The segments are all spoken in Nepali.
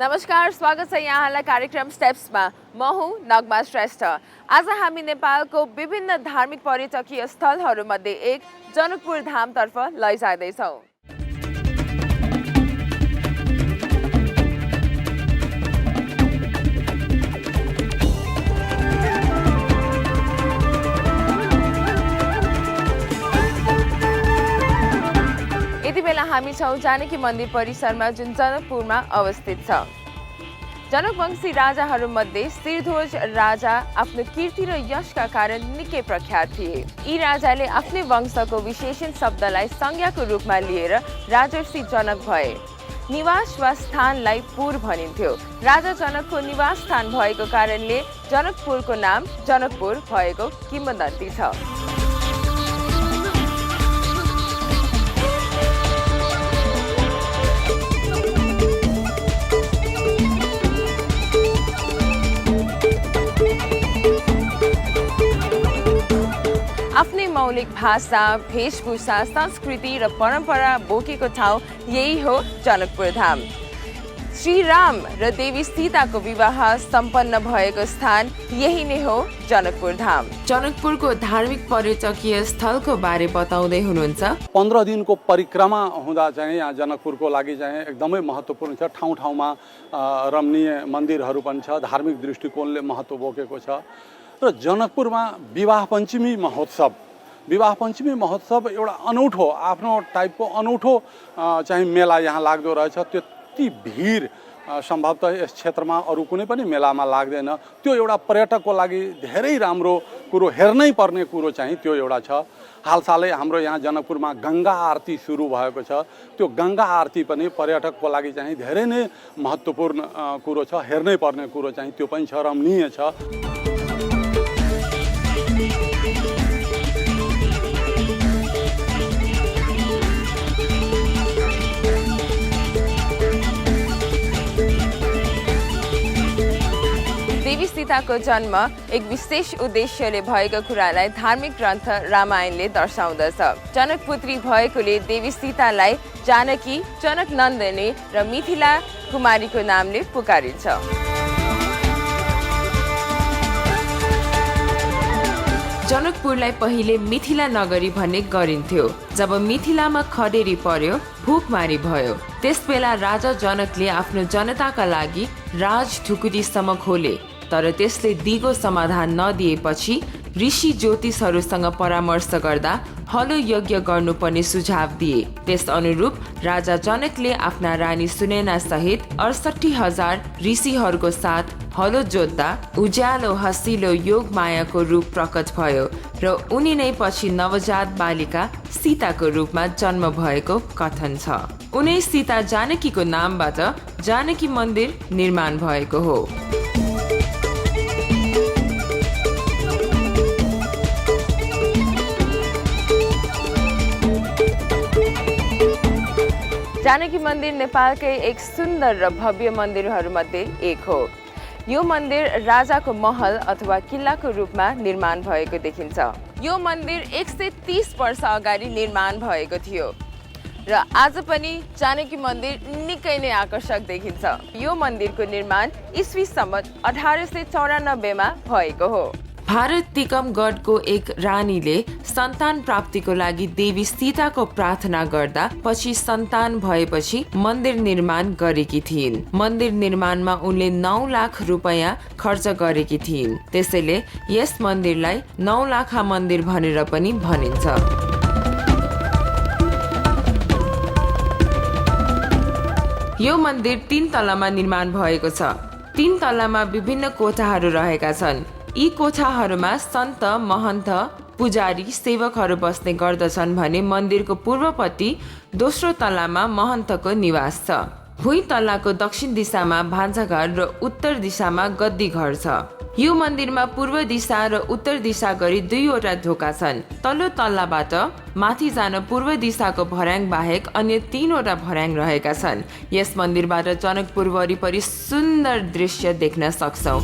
नमस्कार, स्वागत छ यहाँलाई कार्यक्रम स्टेप्समा। म हुँ नगमा श्रेष्ठ। आज हामी नेपालको विभिन्न धार्मिक पर्यटकीय स्थलहरूमध्ये एक जनकपुर धामतर्फ लैजाँदैछौँ। यति बेला हामी छौँ जानकी मन्दिर परिसरमा, जुन जनकपुरमा अवस्थित छ। जनकवंशी राजाहरूमध्ये शिरध्वज राजा आफ्नो कीर्ति र यशका कारण निकै प्रख्यात थिए। यी राजाले आफ्नै वंशको विशेषण शब्दलाई संज्ञाको रूपमा लिएर राजर्षि जनक भए। निवास वा स्थानलाई पुर भनिन्थ्यो। राजा जनकको निवास स्थान भएको कारणले जनकपुरको नाम जनकपुर भएको किंवदन्ती छ। आफ्नै मौलिक भाषा, वेशभूषा, संस्कृति र परम्परा बोकेको ठाउँ यही हो जनकपुर धाम। श्री राम र देवी सीताको विवाह सम्पन्न भएको स्थान यही नै हो जनकपुर धाम। जनकपुरको धार्मिक पर्यटकीय स्थलको बारे बताउँदै हुनुहुन्छ। 15 दिनको परिक्रमा हुँदा चाहिँ यहाँ जनकपुरको लागि चाहिँ एकदमै महत्त्वपूर्ण छ। ठाउँ ठाउँमा रमणीय मन्दिरहरू पनि छ, धार्मिक दृष्टिकोणले महत्त्व बोकेको छ। र जनकपुरमा विवाह पञ्चमी महोत्सव एउटा अनौठो आफ्नो टाइपको अनौठो चाहिँ मेला यहाँ लाग्दो रहेछ। त्यति भिड सम्भवतः यस क्षेत्रमा अरू कुनै पनि मेलामा लाग्दैन। त्यो एउटा पर्यटकको लागि धेरै राम्रो कुरो, हेर्नै पर्ने कुरो चाहिँ त्यो एउटा छ। हालसालै हाम्रो यहाँ जनकपुरमा गङ्गा आरती सुरु भएको छ। त्यो गङ्गा आरती पनि पर्यटकको लागि चाहिँ धेरै नै महत्त्वपूर्ण कुरो छ, हेर्नै पर्ने कुरो चाहिँ त्यो पनि छ, रमणीय छ। देवी सीताको जन्म एक विशेष उद्देश्यले भएको कुरालाई धार्मिक ग्रन्थ रामायणले दर्शाउँदछ। जनकपुत्री भएकोले देवी सीतालाई जानकी, जनक नन्दिनी र मिथिला कुमारीको नामले पुकारिन्छ। जनकपुरलाई पहिले मिथिला नगरी भन्ने गरिन्थ्यो। जब मिथिलामा खडेरी पर्यो, भूकमारी भयो, त्यसबेला राजा जनकले आफ्नो जनताका लागि राजढुकुटीसम्म खोले। तर त्यसले दिगो समाधान नदिएपछि ऋषि ज्योतिषहरूसँग परामर्श गर्दा हलो यज्ञ गर्नुपर्ने सुझाव दिए। त्यस अनुरूप राजा जनकले आफ्ना रानी सुनैना सहित 68,000 ऋषिहरूको साथ हलो जोत्दा उज्यालो हँसिलो योग मायाको रूप प्रकट भयो र उनी नै पछि नवजात बालिका सीताको रूपमा जन्म भएको कथन छ। उनै सीता जानकीको नामबाट जानकी मन्दिर निर्माण भएको हो। जानकी मन्दिर नेपालकै एक सुन्दर र भव्य मन्दिरहरूमध्ये एक हो। यो मन्दिर राजाको महल अथवा किल्लाको रूपमा निर्माण भएको देखिन्छ। यो मन्दिर 130 वर्ष अगाडि निर्माण भएको थियो र आज पनि जानकी मन्दिर निकै नै आकर्षक देखिन्छ। यो मन्दिरको निर्माण इस्वी सम्वत 1894 मा भएको हो। भारत तिकमगढको एक रानीले सन्तान प्राप्तिको लागि देवी सीताको प्रार्थना गर्दा पछि सन्तान भएपछि मन्दिर निर्माण गरेकी थिइन्। मन्दिर निर्माणमा उनले 9 लाख रुपैयाँ खर्च गरेकी थिइन्। त्यसैले यस मन्दिरलाई 9 लाखा मन्दिर भनेर पनि भनिन्छ। यो मन्दिर 3 तलामा निर्माण भएको छ। 3 तलामा विभिन्न कोठाहरू रहेका छन्। यी कोठाहरूमा सन्त, महन्त, पुजारी, सेवकहरू बस्ने गर्दछन् भने मन्दिरको पूर्वपट्टि दोस्रो तलामा महन्तको निवास छ। भुइँ तल्लाको दक्षिण दिशामा भान्साघर र उत्तर दिशामा गद्दी घर छ। यो मन्दिरमा पूर्व दिशा र उत्तर दिशा गरी 2वटा ढोका छन्। तल्लो तल्लाबाट माथि जान पूर्व दिशाको भर्याङ बाहेक अन्य 3वटा भर्याङ रहेका छन्। यस मन्दिरबाट जनकपुर वरिपरि सुन्दर दृश्य देख्न सक्छौं।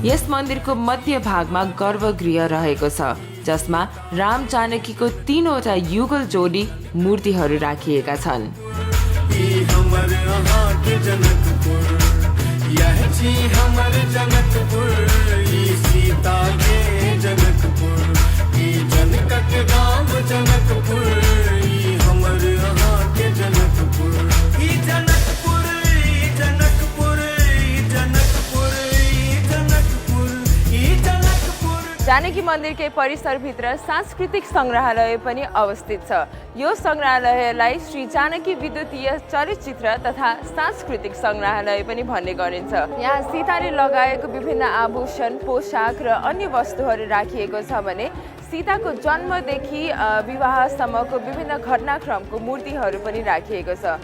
यस मन्दिरको मध्य भागमा गर्भगृह रहेको छ, जसमा राम जानकीको 3वटा युगल जोडी मूर्तिहरू राखिएका छन्। जानकी मन्दिरकै परिसरभित्र सांस्कृतिक सङ्ग्रहालय पनि अवस्थित छ। यो सङ्ग्रहालयलाई श्री जानकी विद्युतीय चलचित्र तथा सांस्कृतिक सङ्ग्रहालय पनि भन्ने गरिन्छ। यहाँ सीताले लगाएको विभिन्न आभूषण, पोशाक र अन्य वस्तुहरू राखिएको छ भने सीताको जन्मदेखि विवाहसम्मको विभिन्न घटनाक्रमको मूर्तिहरू पनि राखिएको छ।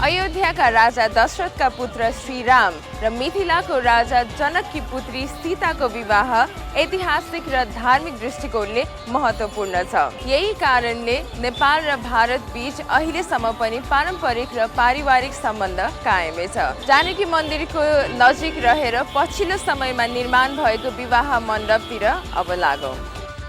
अयोध्याका राजा दशरथका पुत्र श्रीराम र मिथिलाको राजा जनककी पुत्री सीताको विवाह ऐतिहासिक र धार्मिक दृष्टिकोणले महत्त्वपूर्ण छ। यही कारणले नेपाल र भारत बीच अहिलेसम्म पनि पारम्परिक र पारिवारिक सम्बन्ध कायमै छ। जानकी मन्दिरको नजिक रहेर पछिल्लो समयमा निर्माण भएको विवाह मण्डपतिर अब लागौं।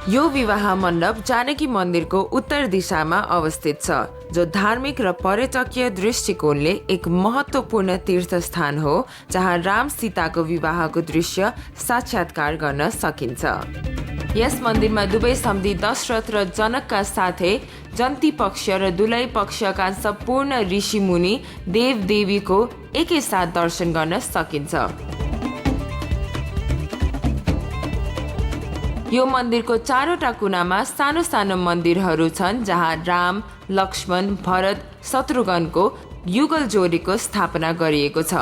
यो विवाह मण्डप जानकी मन्दिरको उत्तर दिशामा अवस्थित छ, जो धार्मिक र पर्यटकीय दृष्टिकोणले एक महत्त्वपूर्ण तीर्थस्थान हो, जहाँ राम सीताको विवाहको दृश्य साक्षात्कार गर्न सकिन्छ। यस मन्दिरमा दुवै सम्धि दशरथ र जनकका साथै जन्ती पक्ष र दुलै पक्षका सम्पूर्ण ऋषिमुनि देवदेवीको एकैसाथ दर्शन गर्न सकिन्छ। यो मन्दिरको चारवटा कुनामा सानो सानो मन्दिरहरू छन्, जहाँ राम, लक्ष्मण, भरत, शत्रुघ्नको युगल जोडीको स्थापना गरिएको छ।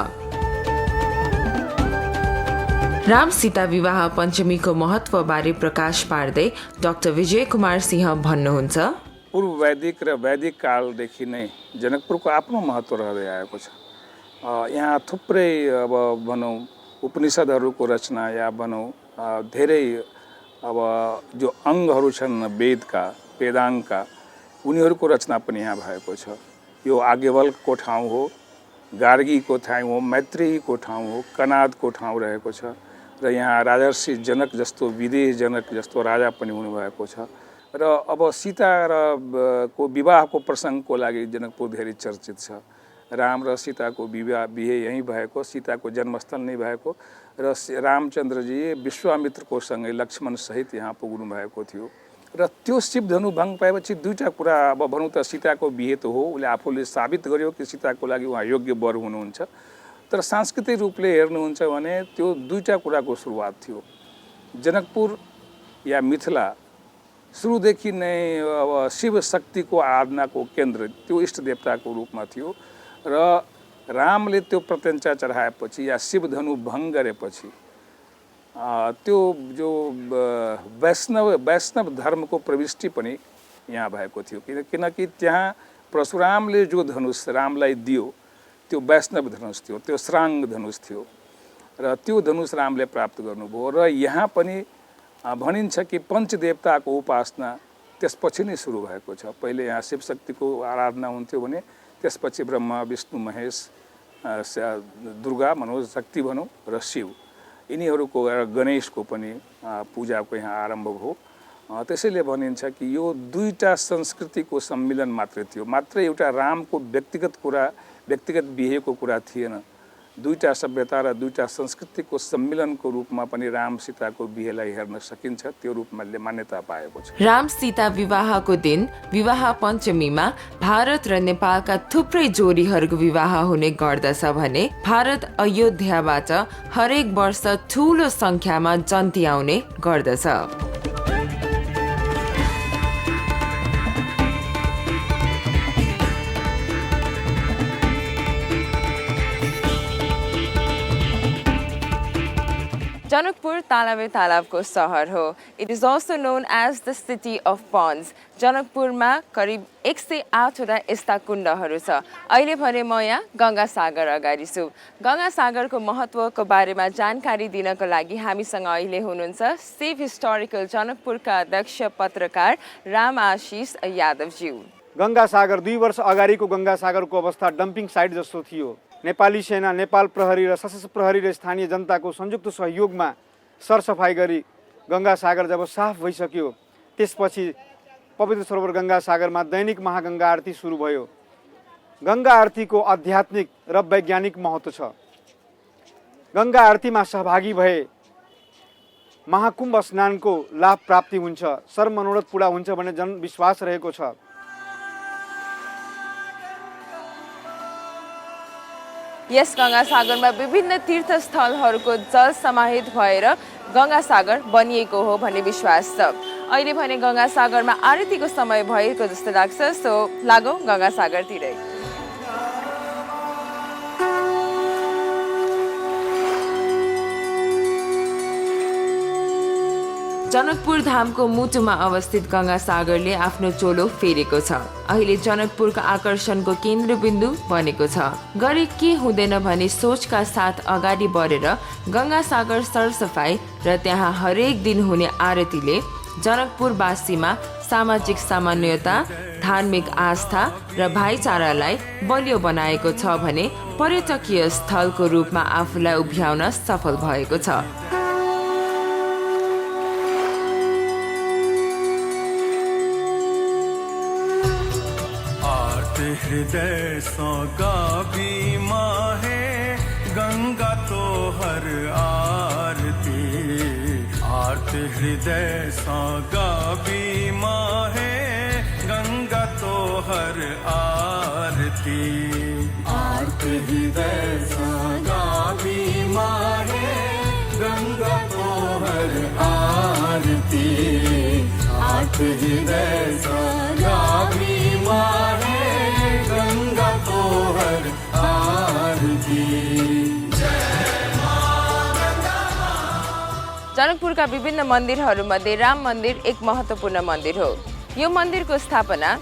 राम सीता विवाह पञ्चमीको महत्त्वबारे प्रकाश पार्दै डाक्टर विजय कुमार सिंह भन्नुहुन्छ, पूर्व वैदिक र वैदिक कालदेखि नै जनकपुरको आफ्नो महत्त्व रहँदै आएको छ। यहाँ थुप्रै अब भनौँ उपनिषदहरूको रचना या भनौँ धेरै अब जो अङ्गहरू छन् वेदका, वेदाङ्गका, उनीहरूको रचना पनि यहाँ भएको छ। यो आज्ञवल्कको ठाउँ हो, गार्गीको ठाउँ हो, मैत्रेयीको ठाउँ हो, कनादको ठाउँ रहेको छ र यहाँ राजर्षि जनक जस्तो, विदेह जनक जस्तो राजा पनि हुनुभएको छ। र अब सीता र को विवाहको प्रसङ्गको लागि जनकपुर धेरै चर्चित छ। राम र सीताको बिहे यहीँ भएको, सीताको जन्मस्थल नै भएको र रामचन्द्रजी विश्वामित्रको सँगै लक्ष्मण सहित यहाँ पुग्नु भएको थियो। र त्यो शिवधनु भङ्ग पाएपछि दुईवटा कुरा, अब भनौँ त सीताको बिहे त हो, उसले आफूले साबित गर्यो कि सीताको लागि उहाँ योग्य वर हुनुहुन्छ, तर सांस्कृतिक रूपले हेर्नुहुन्छ भने त्यो दुईवटा कुराको सुरुवात थियो। जनकपुर या मिथिला सुरुदेखि नै अब शिव शक्तिको आराधनाको केन्द्र, त्यो इष्ट देवताको रूपमा थियो र रामले त्यो प्रत्यञ्चा चढाएपछि या शिवधनु भङ्ग गरेपछि त्यो जो वैष्णव धर्मको प्रविष्टि पनि यहाँ भएको थियो। किनकि त्यहाँ परशुरामले जो धनुष रामलाई दियो त्यो वैष्णव धनुष थियो, त्यो श्राङ्ग धनुष थियो र त्यो धनुष रामले प्राप्त गर्नुभयो। र यहाँ पनि भनिन्छ कि पञ्चदेवताको उपासना त्यसपछि नै सुरु भएको छ। पहिले यहाँ शिवशक्तिको आराधना हुन्थ्यो भने त्यसपछि ब्रह्मा, विष्णु, महेश, दुर्गा भनौँ, शक्ति भनौँ र शिव, यिनीहरूको गणेशको पनि पूजाको यहाँ आरम्भ भयो। त्यसैले भनिन्छ कि यो दुईटा संस्कृतिको सम्मिलन मात्रै थियो, मात्र एउटा रामको व्यक्तिगत कुरा, व्यक्तिगत बिहेको कुरा थिएन। दुईटा सभ्यता र दुईटा संस्कृतिको सम्मिलनको रूपमा पनि राम सीताको बिहेलाई हेर्न सकिन्छ, त्यो रूपमा मान्यता पाएको छ। राम सीता विवाहको दिन विवाह पञ्चमीमा भारत र नेपालका थुप्रै जोडीहरूको विवाह हुने गर्दछ भने भारत अयोध्याबाट हरेक वर्ष ठूलो संख्यामा जन्ती आउने गर्दछ। जनकपुर तालाबे तालाबको सहर हो। It is also known as the city of ponds. जनकपुरमा करिब 108वटा यस्ता कुण्डहरू छ। अहिले भने म यहाँ गङ्गा सागर अगाडि छु। गङ्गा सागरको महत्त्वको बारेमा जानकारी दिनको लागि हामीसँग अहिले हुनुहुन्छ सेभ हिस्टोरिकल जनकपुरका अध्यक्ष पत्रकार राम आशिष यादवज्यू। गङ्गा सागर 2 वर्ष अगाडिको गङ्गा सागरको अवस्था डम्पिङ साइट जस्तो थियो। नेपाली सेना, नेपाल प्रहरी र सशस्त्र प्रहरी र स्थानीय जनताको संयुक्त सहयोगमा सरसफाई गरी गङ्गा सागर जब साफ भइसक्यो त्यसपछि पवित्र सरोवर गङ्गा सागरमा दैनिक महागङ्गा आरती सुरु भयो। गङ्गा आरतीको आध्यात्मिक र वैज्ञानिक महत्त्व छ। गङ्गा आरतीमा सहभागी भए महाकुम्भ स्नानको लाभ प्राप्ति हुन्छ, सर्वमनोरथ पूरा हुन्छ भन्ने जनविश्वास रहेको छ। यस गङ्गा सागरमा विभिन्न तीर्थस्थलहरूको जल समाहित भएर गङ्गा सागर बनिएको हो भन्ने विश्वास छ। अहिले भने गङ्गा सागरमा आरतीको समय भएको जस्तो लाग्छ। सो लागौँ गङ्गा सागरतिरै। जनकपुर धामको मुटुमा अवस्थित गङ्गा सागरले आफ्नो चोलो फेरेको छ। अहिले जनकपुरको आकर्षणको केन्द्रबिन्दु बनेको छ। गरे के हुँदैन भने सोचका साथ अगाडि बढेर गङ्गा सागर सरसफाई र त्यहाँ हरेक दिन हुने आरतीले जनकपुरवासीमा सामाजिक सामान्यता, धार्मिक आस्था र भाइचारालाई बलियो बनाएको छ भने पर्यटकीय स्थलको रूपमा आफूलाई उभ्याउन सफल भएको छ। हृदय सो गाभी माहे गंगा तो हर आरती। आर्त हृदय सो गाभी माहे गंगा तो हर आरती। आर्त हृदय सो गाभी माहे गंगा तो हर आरती। आर्त हृदय सो गाभी माहे गंगा तो हर आरती। जनकपुरका विभिन्न मन्दिरहरूमध्ये राम मन्दिर एक महत्त्वपूर्ण मन्दिर हो। यो मन्दिरको स्थापना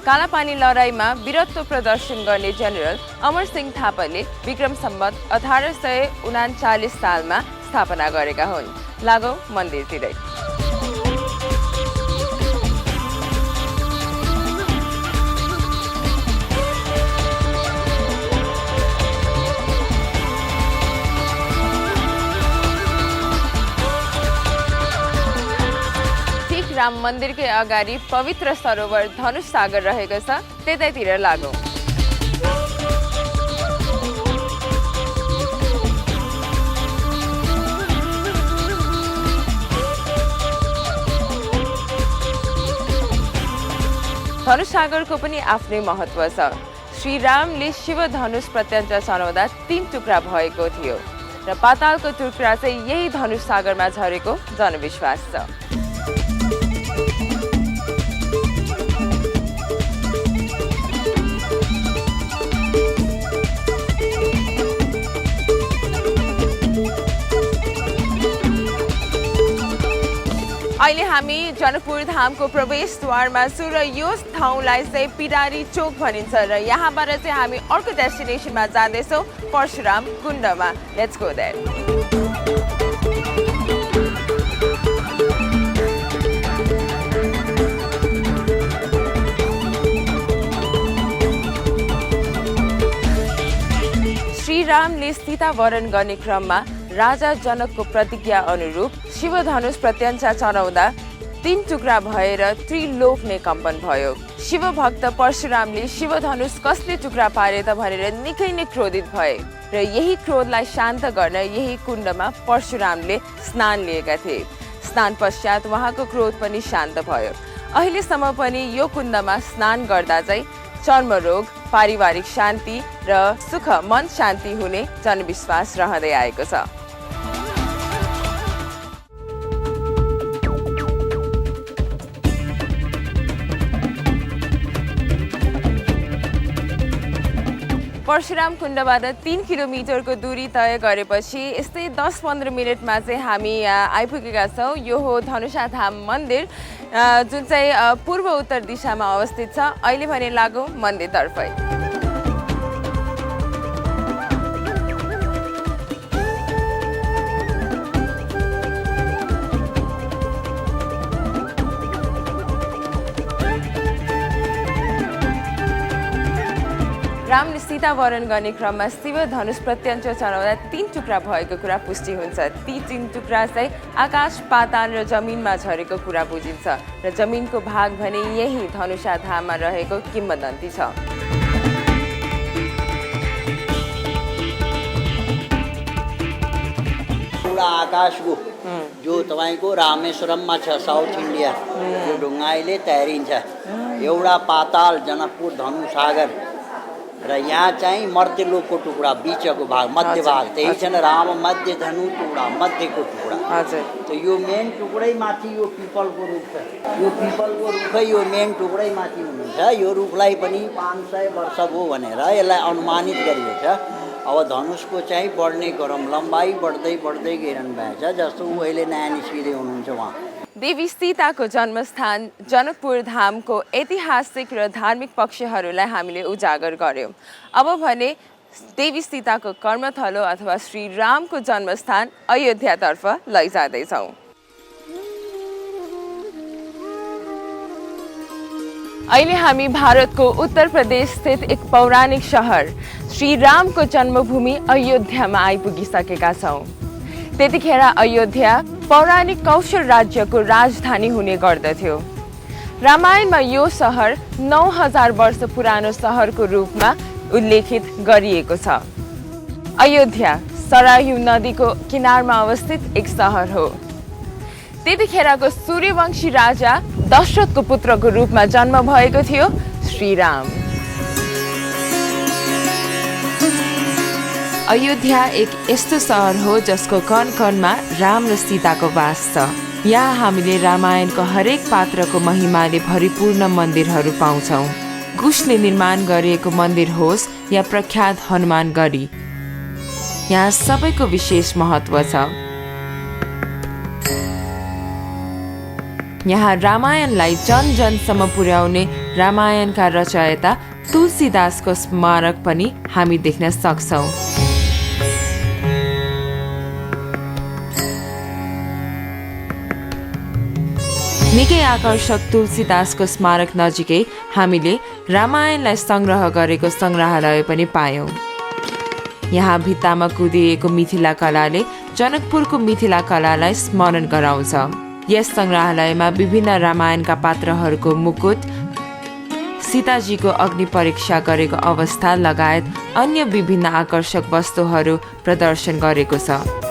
कालापानी लडाईँमा वीरत्व प्रदर्शन गर्ने जनरल अमर सिंह थापाले विक्रम सम्वत 1839 सालमा स्थापना गरेका हुन्। लागौँ मन्दिरतिरै। राम मन्दिरकै अगाडि पवित्र सरोवर धनुष सागर रहेको छ, त्यतैतिर लागौँ। धनुष सागरको पनि आफ्नै महत्त्व छ। श्री रामले शिव धनुष प्रत्यञ्च चढाउँदा 3 टुक्रा भएको थियो र पातालको टुक्रा चाहिँ यही धनुष सागरमा झरेको जनविश्वास छ। अहिले हामी जनकपुर धामको प्रवेशद्वारमा छु र यो ठाउँलाई चाहिँ पिडारी चोक भनिन्छ र यहाँबाट चाहिँ हामी अर्को डेस्टिनेसनमा जाँदैछौँ, परशुराम कुण्डमा। Let's go there. श्रीरामले सीता वरण गर्ने क्रममा राजा जनकको प्रतिज्ञा अनुरूप शिव धनुष प्रत्यञ्च चढाउँदा 3 टुक्रा भएर त्रिलोक नै कम्पन भयो। शिवभक्त परशुरामले शिवधनुष कसले टुक्रा पारे त भनेर निकै नै क्रोधित भए र यही क्रोधलाई शान्त गर्न यही कुण्डमा परशुरामले स्नान लिएका थिए। स्नान पश्चात उहाँको क्रोध पनि शान्त भयो। अहिलेसम्म पनि यो कुण्डमा स्नान गर्दा चाहिँ चर्मरोग, पारिवारिक शान्ति र सुख मन शान्ति हुने जनविश्वास रहँदै आएको छ। परशुराम कुण्डबाट 3 किलोमिटरको दूरी तय गरेपछि यस्तै 10-15 मिनटमा चाहिँ हामी यहाँ आइपुगेका छौँ। यो हो धनुषा धाम मन्दिर जुन चाहिँ पूर्व उत्तर दिशामा अवस्थित छ। अहिले भने लागौँ मन्दिरतर्फै। रामले सीता वरण गर्ने क्रममा शिव धनुष प्रत्यञ्च चढाउँदा 3 टुक्रा भएको कुरा पुष्टि हुन्छ। ती 3 टुक्रा चाहिँ आकाश, पाताल र जमिनमा झरेको कुरा बुझिन्छ र जमिनको भाग भने यही धनुषा धाममा रहेको किम्वदन्ती छ। पूरा आकाश को जो तपाईको रामेश्वरममा छ साउथ इन्डिया यो ढुङ्गाइले तैरिन्छ। एउटा पाताल जनकपुर धनुसागर र यहाँ चाहिँ मर्त्यलोकको टुक्रा बिचको भाग मध्य भाग त्यही छ न राम मध्य धनु टुक्रा मध्यको टुक्रा। हजुर। त यो मेन टुक्रै माथि यो पिपलको रुख छ। यो पिपलको रुखै यो मेन टुक्रै माथि हुनुहुन्छ। यो रुखलाई पनि 500 वर्ष भयो भनेर यसलाई अनुमानित गरिएको छ। अब धनुषको चाहिँ बढ्ने क्रम लम्बाइ बढ्दै बढ्दै गइरहनु भएको छ। जस्तो ऊ अहिले नयाँ निस्किँदै हुनुहुन्छ उहाँ। देवी सीताको जन्मस्थान जनकपुर धामको ऐतिहासिक र धार्मिक पक्षहरूलाई हामीले उजागर गर्यौं। अब भने देवी सीताको कर्मथलो अथवा श्री रामको जन्मस्थान अयोध्यातर्फ लैजाँदैछौँ। अहिले हामी भारतको उत्तर प्रदेश स्थित एक पौराणिक शहर श्री रामको जन्मभूमि अयोध्यामा आइपुगिसकेका छौँ। त्यतिखेर अयोध्या पौराणिक कौशल राज्यको राजधानी हुने गर्दथ्यो। रामायणमा यो सहर 9000 वर्ष पुरानो सहरको रूपमा उल्लेखित गरिएको छ। अयोध्या सरायू नदीको किनारमा अवस्थित एक सहर हो। त्यतिखेरको सूर्यवंशी राजा दशरथको पुत्रको रूपमा जन्म भएको थियो श्रीराम। अयोध्या एक यस्तो सहर हो जसको कण कणमा राम र सीताको वास छ। यहाँ हामीले रामायणको हरेक पात्रको महिमाले भरिपूर्ण मन्दिरहरू पाउँछौँ। कुशले निर्माण गरिएको मन्दिर होस् या प्रख्यात हनुमान गढी, यहाँ सबैको विशेष महत्त्व छ। यहाँ रामायणलाई जन जनसम्म पुर्याउने रामायणका रचयिता तुलसीदासको स्मारक पनि हामी देख्न सक्छौँ। निकै आकर्षक तुलसीदासको स्मारक नजिकै हामीले रामायणलाई सङ्ग्रह गरेको सङ्ग्रहालय पनि पायौँ। यहाँ भित्तामा कुदिएको मिथिला कलाले जनकपुरको मिथिला कलालाई स्मरण गराउँछ। यस सङ्ग्रहालयमा विभिन्न रामायणका पात्रहरूको मुकुट, सीताजीको अग्नि परीक्षा गरेको अवस्था लगायत अन्य विभिन्न आकर्षक वस्तुहरू प्रदर्शन गरेको छ।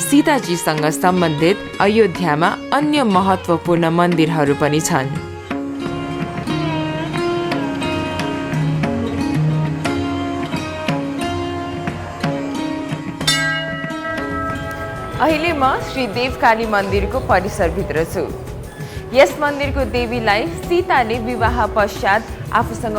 सीताजीसँग सम्बन्धित अयोध्यामा अन्य महत्त्वपूर्ण मन्दिरहरू पनि छन्। अहिले म श्री देवकाली मन्दिरको परिसरभित्र छु। यस मन्दिरको देवीलाई सीताले विवाह पश्चात आफूसँग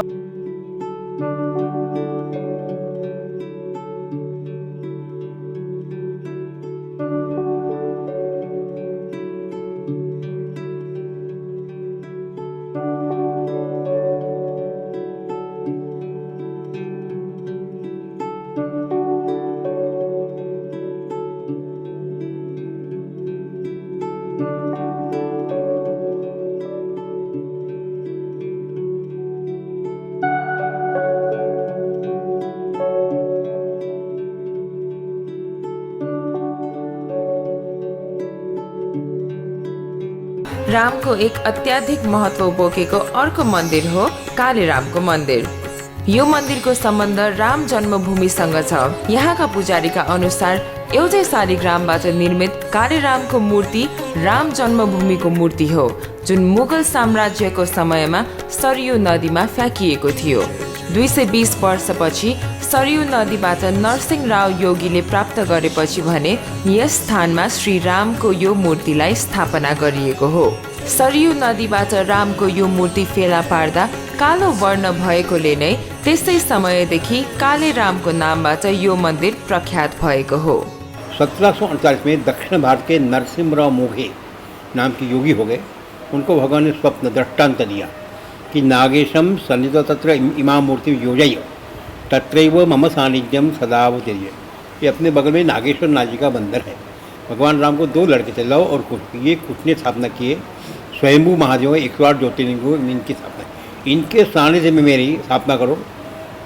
रामको एक अत्याधिक महत्व बोकेको अर्को मन्दिर हो कालीरामको मन्दिर। यो मन्दिरको सम्बन्ध राम जन्मभूमिसँग छ। यहाँका पुजारीका अनुसार एउटै शालिग्रामबाट निर्मित कालीरामको मूर्ति राम जन्मभूमिको मूर्ति हो, जुन मुगल साम्राज्यको समयमा सरयू नदीमा फ्याँकिएको थियो। 220 वर्षपछि सरयू नदीबाट नरसिंहराव योगीले प्राप्त गरेपछि भने यस स्थानमा श्री रामको यो मूर्तिलाई स्थापना गरिएको हो। सरयू नदीबाट रामको यो मूर्ति फेला पार्दा कालो वर्ण भएकोले नै त्यसै समयदेखि काले रामको नामबाट यो मन्दिर प्रख्यात भएको हो। 1748 में दक्षिण भारत के नरसिंहराव मोघे नाम के योगी हो गए। उनको भगवान ने स्वप्न दृष्टांत दिया कि नागेशम सन्निध तत्र इमाम मूर्ति योजय तत्रैव मम सानिध्यम सदावतीर्य। ये अपने बगल में नागेश्वर नाजी का बंदर है। भगवान राम को 2 लड़के थे, लव और कुश। ये कुश ने स्थापना किए स्वयंभू महादेव 108 ज्योतिर्लिंगों इनकी स्थापना। इनके सानिध्य में मेरी स्थापना करो,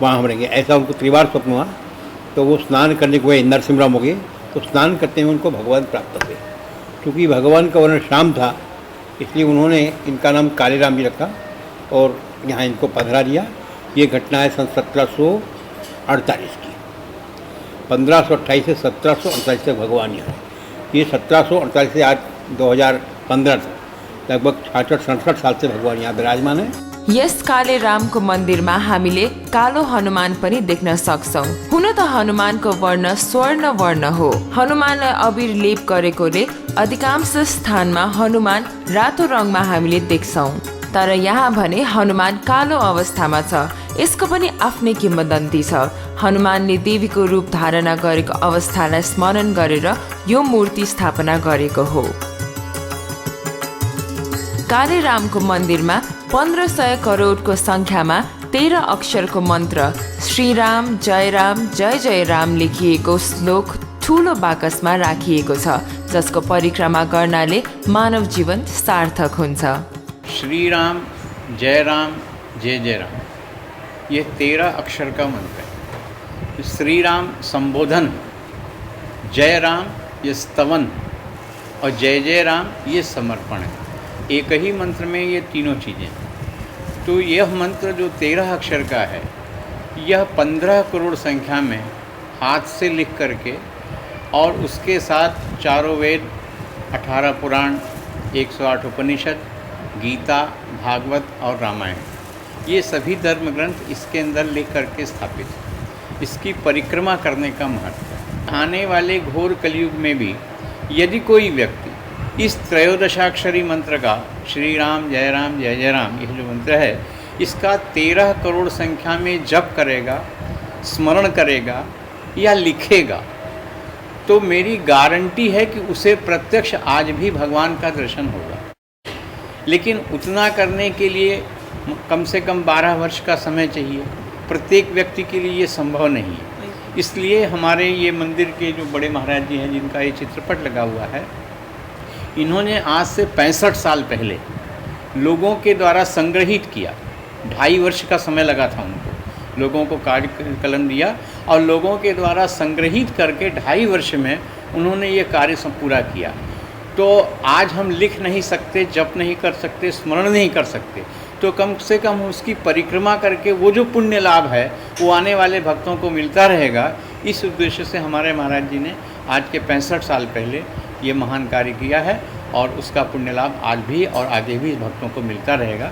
वहाँ हम रहेंगे, ऐसा उनको त्रिवार स्वप्न हुआ। तो वो स्नान करने को गए नरसिंहराव हो गए, तो स्नान करते हुए उनको भगवान प्राप्त हुए। क्योंकि भगवान का वर्ण श्याम था, इसलिए उन्होंने इनका नाम कालीराम भी रखा और यहाँ इनको पधरा दिया। ये घटना है सन 1748 की। 1528 से 1748 तक भगवान यहाँ। ये 1748 से आज 2015 तक लगभग 66-67 साल से भगवान यहाँ विराजमान है। यस काले रामको मन्दिरमा हामीले कालो हनुमान पनि देख्न सक्छौं। हुन त हनुमानको वर्ण स्वर्ण वर्ण हो। हनुमानलाई अबिर लेप गरेकोले अधिकांश स्थानमा हनुमान रातो रङमा हामीले देख्छौं। तर यहाँ भने हनुमान कालो अवस्थामा छ। यसको पनि आफ्नै किंवदन्ती छ। हनुमानले देवीको रूप धारणा गरेको अवस्थालाई स्मरण गरेर यो मूर्ति स्थापना गरेको हो। काले रामको मन्दिरमा 1500 करोडको संख्यामा 13 अक्षरको मन्त्र श्रीराम जय जय राम लेखिएको श्लोक ठूलो बाकसमा राखिएको छ, जसको परिक्रमा गर्नाले मानव जीवन सार्थक हुन्छ। श्री राम जय राम, ये 13 अक्षर का मंत्र है। श्री राम संबोधन, जय राम ये स्तवन और जय राम ये समर्पण है। एक ही मंत्र में ये तीनों चीज़ें। तो यह मंत्र जो 13 अक्षर का है, यह 15 करोड़ संख्या में हाथ से लिख करके और उसके साथ चारों वेद, 18 पुराण, 108 उपनिषद, गीता, भागवत और रामायण, ये सभी धर्म ग्रंथ इसके अंदर लिख करके स्थापित है। इसकी परिक्रमा करने का महत्व है। आने वाले घोर कलयुग में भी यदि कोई व्यक्ति इस त्रयोदशाक्षरी मंत्र का श्री राम जय राम, यह जो मंत्र है, इसका 13 करोड़ संख्या में जप करेगा, स्मरण करेगा या लिखेगा, तो मेरी गारंटी है कि उसे प्रत्यक्ष आज भी भगवान का दर्शन होगा। लेकिन उतना करने के लिए कम से कम 12 वर्ष का समय चाहिए। प्रत्येक व्यक्ति के लिए ये संभव नहीं है। इसलिए हमारे ये मंदिर के जो बड़े महाराज जी हैं, जिनका ये चित्रपट लगा हुआ है, इन्होंने आज से 65 साल पहले लोगों के द्वारा संग्रहित किया। 2.5 वर्ष का समय लगा था उनको। लोगों को कार्य कलम दिया और लोगों के द्वारा संग्रहित करके 2.5 वर्ष में उन्होंने ये कार्य पूरा किया। तो आज हम लिख नहीं सकते, जप नहीं कर सकते, स्मरण नहीं कर सकते, तो कम से कम उसकी परिक्रमा करके वो जो पुण्य लाभ है वो आने वाले भक्तों को मिलता रहेगा। इस उद्देश्य से हमारे महाराज जी ने आज के 65 साल पहले ये महान कार्य किया है और उसका पुण्य लाभ आज भी और आगे भी भक्तों को मिलता रहेगा।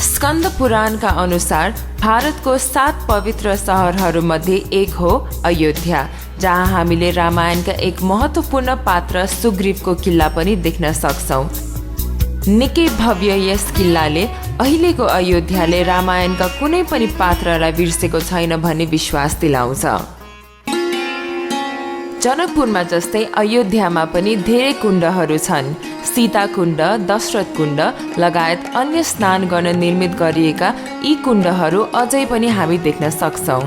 स्कंद पुराण का अनुसार भारतको 7 पवित्र सहरहरूमध्ये एक हो अयोध्या, जहाँ हामीले रामायणका एक महत्त्वपूर्ण पात्र सुग्रीवको किल्ला पनि देख्न सक्छौं। निकै भव्य यस किल्लाले अहिलेको अयोध्याले रामायणका कुनै पनि पात्रलाई बिर्सेको छैन भन्ने विश्वास दिलाउँछ। जनकपुरमा जस्तै अयोध्यामा पनि धेरै कुण्डहरू छन्। सीता कुण्ड, दशरथ कुण्ड लगायत अन्य स्नान गर्न निर्मित गरिएका यी कुण्डहरू अझै पनि हामी देख्न सक्छौं।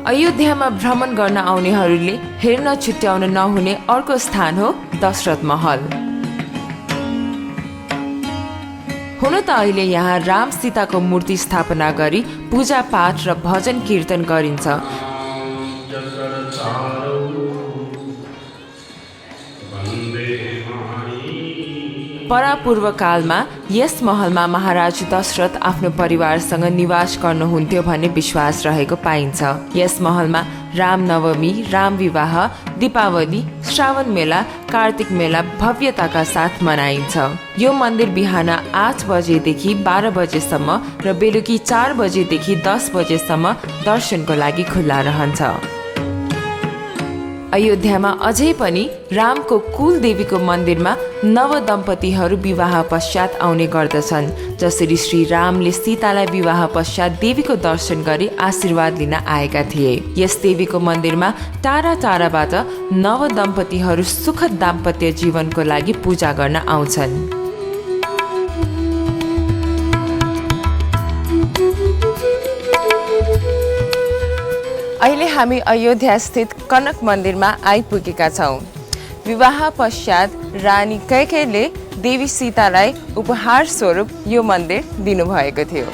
अयोध्यामा भ्रमण गर्न आउनेहरूले हेर्न छुट्याउन नहुने अर्को स्थान हो दशरथ महल। हुन त अहिले यहाँ राम सीताको मूर्ति स्थापना गरी पूजा पाठ र भजन कीर्तन गरिन्छ। परापूर्व कालमा यस महलमा महाराज दशरथ आफ्नो परिवारसँग निवास गर्नुहुन्थ्यो भन्ने विश्वास रहेको पाइन्छ। यस महलमा रामनवमी, राम विवाह, दीपावली, श्रावण मेला, कार्तिक मेला भव्यताका साथ मनाइन्छ। यो मन्दिर बिहान 8 बजेदेखि 12 बजेसम्म र बेलुकी 4 बजेदेखि 10 बजेसम्म दर्शनको लागि खुल्ला रहन्छ। अयोध्यामा अझै पनि रामको कुल देवीको मन्दिरमा नव दम्पतिहरू विवाह पश्चात आउने गर्दछन्। जसरी श्री रामले सीतालाई विवाह पश्चात देवीको दर्शन गरी आशीर्वाद लिन आएका थिए। यस देवीको मन्दिरमा टाढा टाढाबाट नव दम्पतिहरू सुखद दाम्पत्य जीवनको लागि पूजा गर्न आउँछन्। अहिले हामी अयोध्या स्थित कनक मन्दिरमा आइपुगेका छौँ। विवाह पश्चात रानी कैकेयीले देवी सीतालाई उपहार स्वरूप यो मन्दिर दिनुभएको थियो।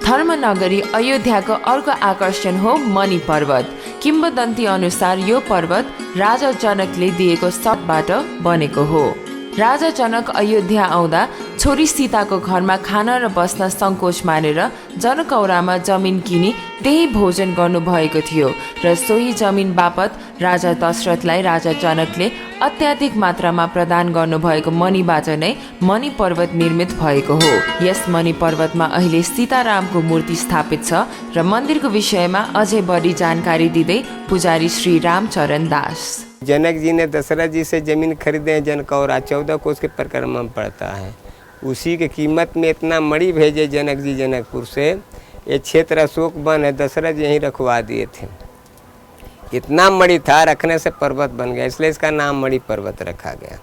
धर्मनगरी अयोध्याको अर्को आकर्षण हो मणि पर्वत। किम्वदन्ती अनुसार यो पर्वत राजा जनकले दिएको शपबाट बनेको हो। राजा जनक अयोध्या आउँदा छोरी सीताको घरमा खान र बस्न सङ्कोच मानेर जनकौरामा जमिन किनी त्यही भोजन गर्नुभएको थियो र सोही जमिन बापत राजा दशरथलाई राजा जनकले अत्याधिक मात्रामा प्रदान गर्नुभएको मणिबाट नै मणि पर्वत निर्मित भएको हो। यस मणि पर्वतमा अहिले सीतारामको मूर्ति स्थापित छ र मन्दिरको विषयमा अझै बढी जानकारी दिँदै पुजारी श्री रामचरण दास। जनक जी ने दशरथ जी से ज़मीन खरीदे हैं जनकौरा, 14 कोस के परिक्रमा में पड़ता है। उसी के कीमत में इतना मणि भेजे जनक जी जनकपुर से। ये क्षेत्र अशोक वन है, दशरथ जी यहीं रखवा दिए थे। इतना मणि था, रखने से पर्वत बन गया, इसलिए इसका नाम मणि पर्वत रखा गया।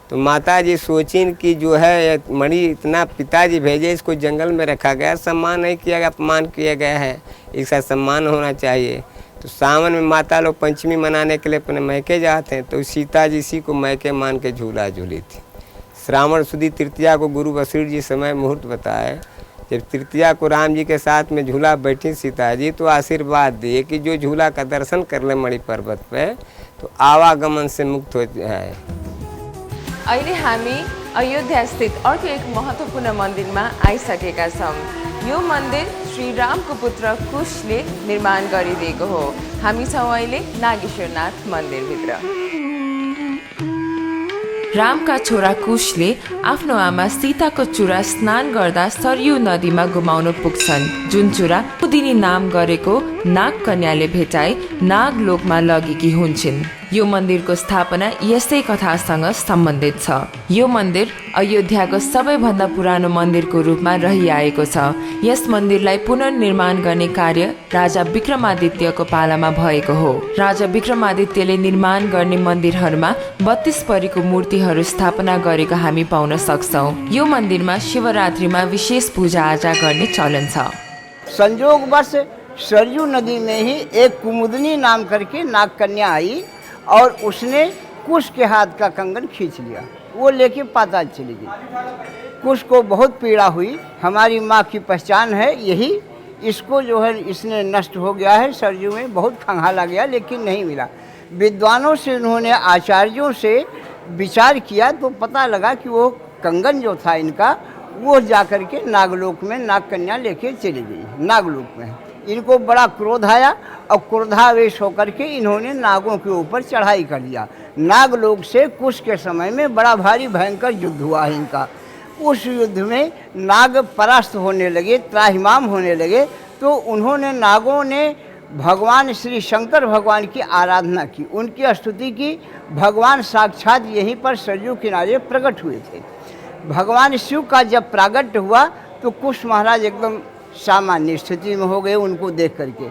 तो माता जी सोचिन कि जो है मणि इतना पिताजी भेजे, इसको जंगल में रखा गया, सम्मान नहीं किया गया, अपमान किया गया है, इसका सम्मान होना चाहिए। तो सावन में माता लोग पंचमी मनाने के लिए अपने मैके जाते हैं, तो सीता जी इसी को मैके मान के झूला झूली थी। श्रावण सुदी तृतीया को गुरु वशिष्ठ जी समय मुहूर्त बताए, जब तृतीया को राम जी के साथ में झूला बैठी सीता जी, तो आशीर्वाद दिए कि जो झूला का दर्शन कर ले मणि पर्वत पे तो आवागमन से मुक्त हो जाए। अहिले हामी अयोध्या स्थित अर्को एक महत्त्वपूर्ण मन्दिरमा आइसकेका छौँ। यो मन्दिर श्री रामको पुत्र कुशले निर्माण गरिदिएको हो। हामी छौँ अहिले नागेश्वरनाथ मन्दिरभित्र। रामका छोरा कुशले आफ्नो आमा सीताको चुरा स्नान गर्दा सरयू नदीमा गुमाउन पुग्छन्। जुन चुरा कुदिनी नाम गरेको नाग कन्याले भेटाई नागलोकमा लगेकी हुन्छन्। यो मन्दिरको स्थापना यसै कथासँग सम्बन्धित छ। यो मन्दिर अयोध्याको सबैभन्दा पुरानो मन्दिरको रूपमा रहिआएको छ। यस मन्दिरलाई पुनर्निर्माण गर्ने कार्य राजा विक्रमादित्यको पालामा भएको हो। राजा विक्रमादित्यले निर्माण गर्ने मन्दिरहरूमा 32 परीको मूर्तिहरू स्थापना गरेको हामी पाउन सक्छौँ। यो मन्दिरमा शिवरात्रिमा विशेष पूजाआजा गर्ने चलन छ। संयोगवश सरयू नदी में ही एक कुमुदनी नाम करके नाग कन्या आई और उसने कुश के हाथ का कंगन खींच लिया, वो लेके पाताल चली गई। कुश को बहुत पीड़ा हुई, हमारी माँ की पहचान है यही, इसको जो है इसने नष्ट हो गया है, सरयू में बहुत खंगाला गया लेकिन नहीं मिला। विद्वानों से उन्होंने आचार्यों से विचार किया तो पता लगा कि वो कंगन जो था इनका वो जाकर के नागलोक में नाग कन्या लेके चली गई। नागलोक में इनको बड़ा क्रोध आया और क्रोधावेश होकर के इन्होंने नागों के ऊपर चढ़ाई कर दिया। नागलोक से कुश के समय में बड़ा भारी भयंकर युद्ध हुआ है इनका। उस युद्ध में नाग परास्त होने लगे, त्राहिमाम होने लगे, तो उन्होंने नागों ने भगवान श्री शंकर भगवान की आराधना की, उनकी स्तुति की। भगवान साक्षात यहीं पर सरयू किनारे प्रकट हुए थे। भगवान शिव का जब प्रागट्य हुआ तो कुश महाराज एकदम सामान्य स्थिति में हो गए उनको देख करके।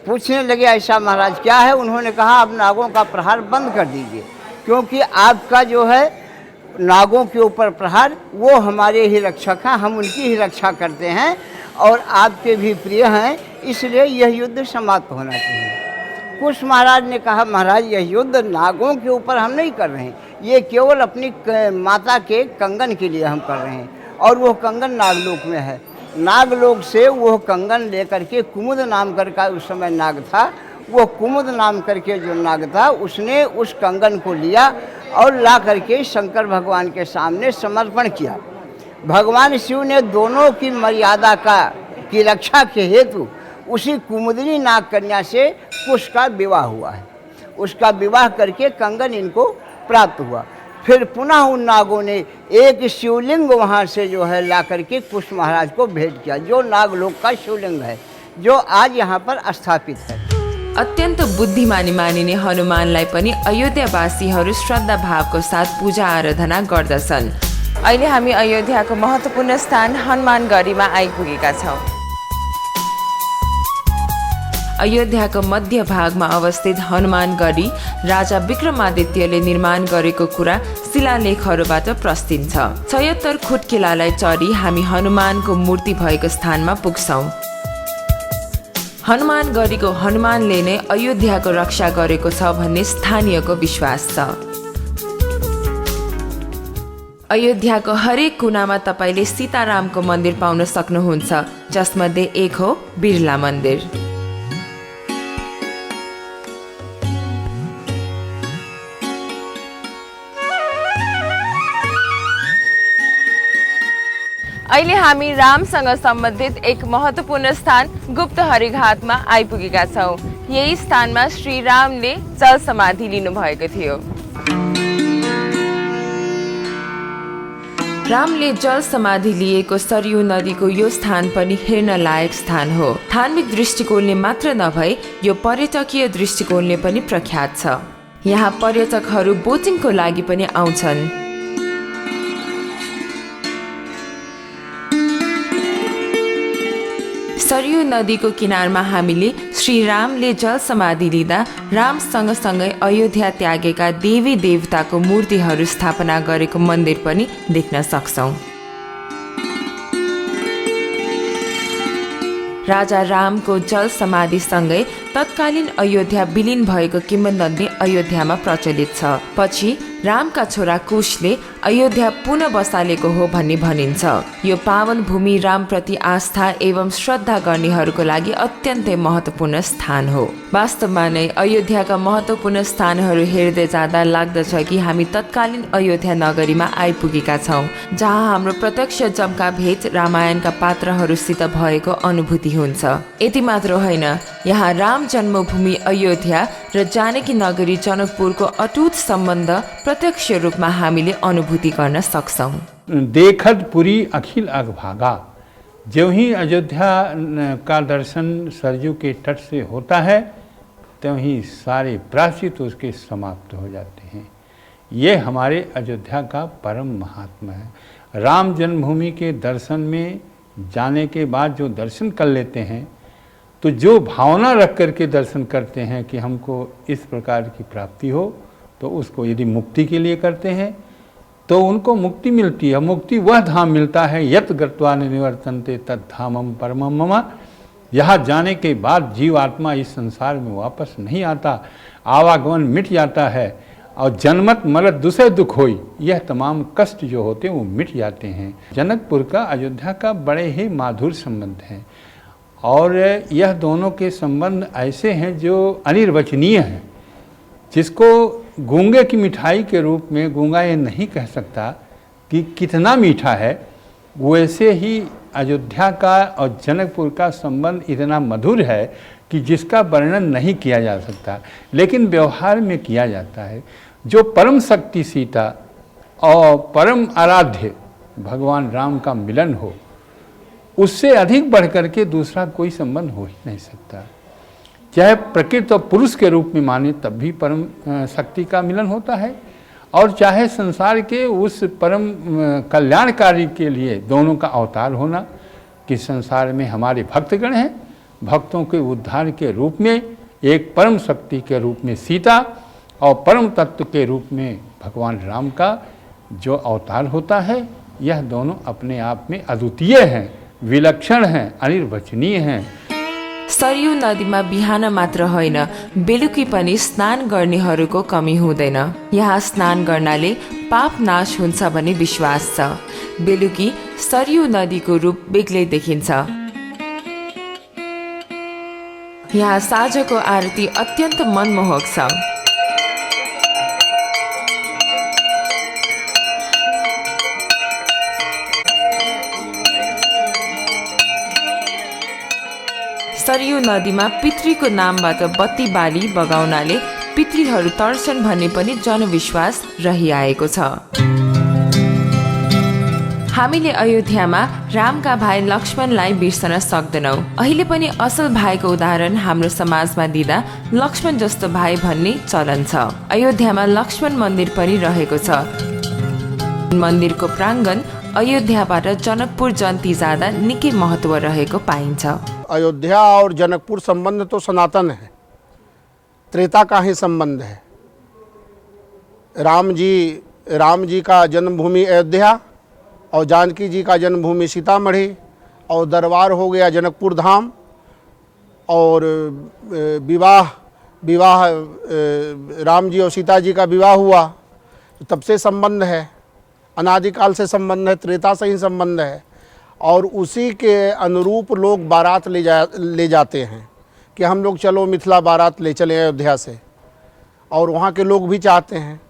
पूछने लगे ऐसा महाराज क्या है? उन्होंने कहा अब नागों का प्रहार बंद कर दीजिए, क्योंकि आपका जो है नागों के ऊपर प्रहार वो हमारे ही रक्षक हैं, हम उनकी ही रक्षा करते हैं और आपके भी प्रिय हैं, इसलिए यह युद्ध समाप्त होना चाहिए। कुश महाराज ने कहा महाराज यह युद्ध नागों के ऊपर हम नहीं कर रहे हैं, ये केवल अपनी माता के कंगन के लिए हम कर रहे हैं, और वो कंगन नागलोक में है। नागलोक से वो कंगन लेकर के कुमुद नाम करके उस समय नाग था, वो कुमुद नाम करके जो नाग था उसने उस कंगन को लिया और ला करके शंकर भगवान के सामने समर्पण किया। भगवान शिव ने दोनों की मर्यादा की रक्षा के हेतु उसी कुमुदनी नाग कन्या से कुश का विवाह हुआ है। उसका विवाह करके कंगन इनको प्राप्त हुआ। फिर पुनः उन नागों ने एक शिवलिंग वहाँ से जो है ला करके कुश महाराज को भेंट किया, जो नागलोक का शिवलिंग है, जो आज यहाँ पर स्थापित है। अत्यन्त बुद्धिमानी मानिने हनुमानलाई पनि अयोध्यावासीहरू श्रद्धा भावको साथ पूजा आराधना गर्दछन्। अहिले हामी अयोध्याको महत्त्वपूर्ण स्थान हनुमानगढीमा आइपुगेका छौँ। अयोध्याको मध्य भागमा अवस्थित हनुमानगढी राजा विक्रमादित्यले निर्माण गरेको कुरा शिलालेखहरूबाट प्रस्थित छ। 76 खुट किल्लालाई चढी हामी हनुमानको मूर्ति भएको स्थानमा पुग्छौँ। हनुमानगढीको हनुमानले नै अयोध्याको रक्षा गरेको छ भन्ने स्थानीयको विश्वास छ। अयोध्याको हरेक कुनामा तपाईले सीतारामको मन्दिर पाउन सक्नुहुन्छ, जसमध्ये एक हो बिरला मन्दिर। अहिले हामी रामसँग सम्बन्धित एक महत्त्वपूर्ण स्थान गुप्तहरी घाटमा आइपुगेका छौँ। यही स्थानमा श्री रामले जल समाधि लिनुभएको थियो। रामले जल समाधि लिएको सरयू नदीको यो स्थान पनि हेर्न लायक स्थान हो। धार्मिक दृष्टिकोणले मात्र नभई यो पर्यटकीय दृष्टिकोणले पनि प्रख्यात छ। यहाँ पर्यटकहरू बोटिङको लागि पनि आउँछन्। सरयू नदीको किनारमा हामीले श्री रामले जल समाधि लिँदा राम सँगसँगै अयोध्या त्यागेका देवी देवताको मूर्तिहरू स्थापना गरेको मन्दिर पनि देख्न सक्छौँ। राजा रामको जल समाधिसँगै तत्कालीन अयोध्या विलिन भएको किंवदन्ती अयोध्यामा प्रचलित छ। पछि रामका छोरा कुशले अयोध्या पुनः बसालेको हो भन्ने भनिन्छ। यो पावन भूमि रामप्रति आस्था एवं श्रद्धा गर्नेहरूको लागि अत्यन्तै महत्त्वपूर्ण स्थान हो। वास्तवमा नै अयोध्याका महत्त्वपूर्ण स्थानहरू हेर्दै जाँदा लाग्दछ कि हामी तत्कालीन अयोध्या नगरीमा आइपुगेका छौँ, जहाँ हाम्रो प्रत्यक्ष जमका भेट रामायणका पात्रहरूसित भएको अनुभूति हुन्छ। यति मात्र होइन, यहाँ राम जन्मभूमि अयोध्या र जानकी नगरी जनकपुरको अटुट सम्बन्ध प्रत्यक्ष रूपमा हामीले अनुभूति गर्न सक्छौँ। देखत पुरी अखिल अगभागा, जो ही अयोध्या का दर्शन सरयू के तट से होता है, त्यों ही सारे प्रायश्चित उसके समाप्त हो जाते हैं। ये हमारे अयोध्या का परम महात्मा है। राम जन्मभूमि के दर्शन में जाने के बाद जो दर्शन कर लेते हैं, तो जो भावना रख करके दर्शन करते हैं कि हमको इस प्रकार की प्राप्ति हो, तो उसको यदि मुक्ति के लिए करते हैं तो उनको मुक्ति मिलती है। मुक्ति वह धाम मिलता है यत गत्वा निवर्तन्ते तद्धामम परमम मम। यहाँ जाने के बाद जीव आत्मा इस संसार में वापस नहीं आता, आवागमन मिट जाता है और जन्मत मरत दूसरे दुख होई, यह तमाम कष्ट जो होते हैं वो मिट जाते हैं। जनकपुर का अयोध्या का बड़े ही माधुर संबंध है और यह दोनों के संबंध ऐसे हैं जो अनिर्वचनीय हैं, जिसको गूंगे की मिठाई के रूप में गूंगा ये नहीं कह सकता कि कितना मीठा है। वैसे ही अयोध्या का और जनकपुर का संबंध इतना मधुर है कि जिसका वर्णन नहीं किया जा सकता, लेकिन व्यवहार में किया जाता है। जो परम शक्ति सीता और परम आराध्य भगवान राम का मिलन हो, उससे अधिक बढ़ करके दूसरा कोई संबंध हो ही नहीं सकता। चाहे प्रकृति और पुरुष के रूप में माने तब भी परम शक्ति का मिलन होता है, और चाहे संसार के उस परम कल्याणकारी के लिए दोनों का अवतार होना, कि संसार में हमारे भक्तगण हैं, भक्तों के उद्धार के रूप में एक परम शक्ति के रूप में सीता और परम तत्व के रूप में भगवान राम का जो अवतार होता है, यह दोनों अपने आप में अद्वितीय हैं, विलक्षण हैं, अनिर्वचनीय हैं। सरयू नदीमा बिहान मात्र होइन बेलुकी पनि स्नान गर्नेहरूको कमी हुँदैन। यहाँ स्नान गर्नाले पाप नाश हुन्छ भन्ने विश्वास छ। बेलुकी सरयू नदीको रूप बेग्लै देखिन्छ। यहाँ साँझको आरती अत्यन्त मनमोहक छ। सरयू नदीमा पितृको नामबाट बत्ती बाली बगाउनाले पितृहरू तर्छन् भन्ने पनि जनविश्वास रहिआएको छ। हामीले अयोध्यामा रामका भाइ लक्ष्मणलाई बिर्सन सक्दैनौँ। अहिले पनि असल भाइको उदाहरण हाम्रो समाजमा दिँदा लक्ष्मण जस्तो भाइ भन्ने चलन छ। अयोध्यामा लक्ष्मण मन्दिर पनि रहेको छ। मन्दिरको प्राङ्गण अयोध्याबाट जनकपुर जन्ती जाँदा निकै महत्त्व रहेको पाइन्छ। अयोध्या और जनकपुर संबंध तो सनातन है, त्रेता का ही संबंध है। राम जी का जन्मभूमि अयोध्या और जानकी जी का जन्मभूमि सीतामढ़ी और दरबार हो गया जनकपुर धाम। और विवाह राम जी और सीता जी का विवाह हुआ, तो तब से संबंध है, अनादिकाल से संबंध है, त्रेता से ही संबंध है। और उसी के अनुरूप लोग बारात ले जाते हैं कि हम लोग चलो मिथिला बारात ले चलें अयोध्या से, और वहाँ के लोग भी चाहते हैं।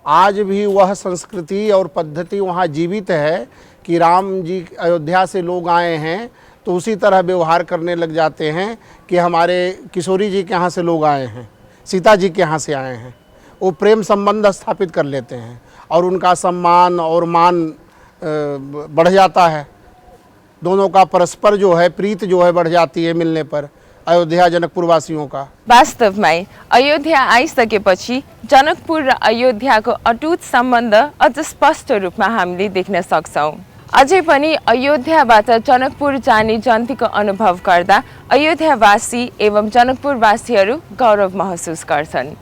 आज भी वह संस्कृति और पद्धति वहाँ जीवित है कि राम जी अयोध्या से लोग आए हैं तो उसी तरह व्यवहार करने लग जाते हैं कि हमारे किशोरी जी के यहाँ से लोग आए हैं, सीता जी के यहाँ से आए हैं। वो प्रेम संबंध स्थापित कर लेते हैं और उनका सम्मान और मान बढ़ जाता है। दोनों का परस्पर जो है प्रीत जो है बढ़ जाती है मिलने पर अयोध्या जनकपुर वासियों का। वास्तवमै अयोध्या आइसकेपछि जनकपुर र अयोध्याको अटुट सम्बन्ध अझ स्पष्ट रूपमा हामीले देख्न सक्छौं। अझै पनि अयोध्याबाट जनकपुर जाने जन्तीको अनुभव गर्दा अयोध्यावासी एवं जनकपुरवासीहरू गौरव महसुस गर्छन्।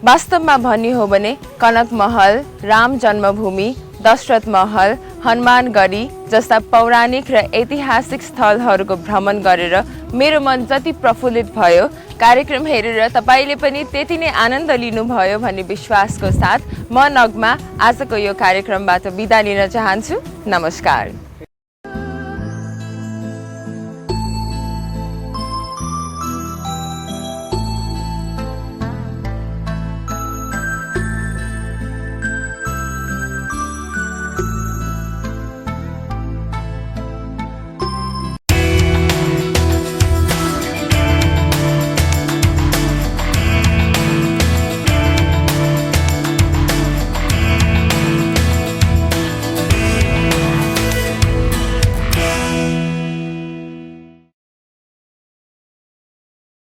वास्तवमा भन्ने हो भने कनक महल, राम जन्मभूमि, दशरथ महल, हनुमानगढी जस्ता पौराणिक र ऐतिहासिक स्थलहरूको भ्रमण गरेर मेरो मन जति प्रफुल्लित भयो, कार्यक्रम हेरेर तपाईले पनि त्यति नै आनन्द लिनुभयो भन्ने विश्वासको साथ म नगमा आजको यो कार्यक्रमबाट बिदा लिन चाहन्छु। नमस्कार।